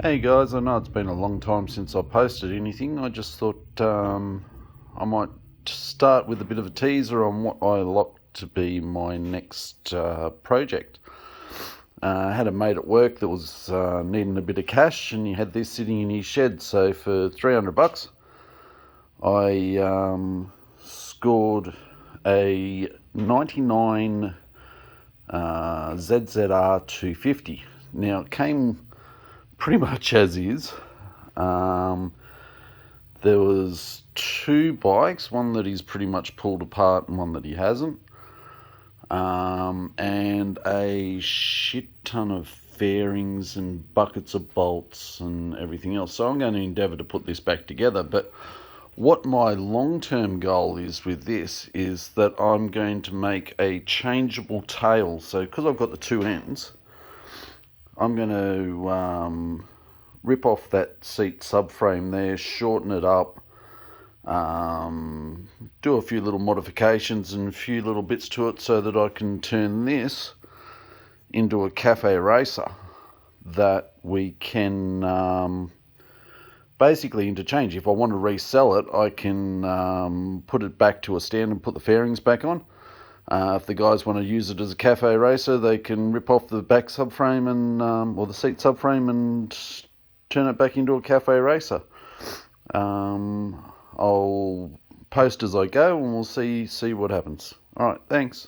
Hey guys, I know it's been a long time since I posted anything. I just thought I might start with a bit of a teaser on what I like to be my next project. I had a mate at work that was needing a bit of cash, and he had this sitting in his shed. So for $300, I scored a '99 ZZR 250. Now it came pretty much as is. There was two bikes, one that he's pretty much pulled apart and one that he hasn't, and a shit ton of fairings and buckets of bolts and everything else. So I'm going to endeavour to put this back together. But what my long-term goal is with this is that I'm going to make a changeable tail. So because I've got the two ends, I'm going to rip off that seat subframe there, shorten it up, do a few little modifications and a few little bits to it so that I can turn this into a cafe racer that we can basically interchange. If I want to resell it, I can put it back to a stand and put the fairings back on. If the guys want to use it as a cafe racer, they can rip off the back subframe and or the seat subframe and turn it back into a cafe racer. I'll post as I go, and we'll see what happens. All right, thanks.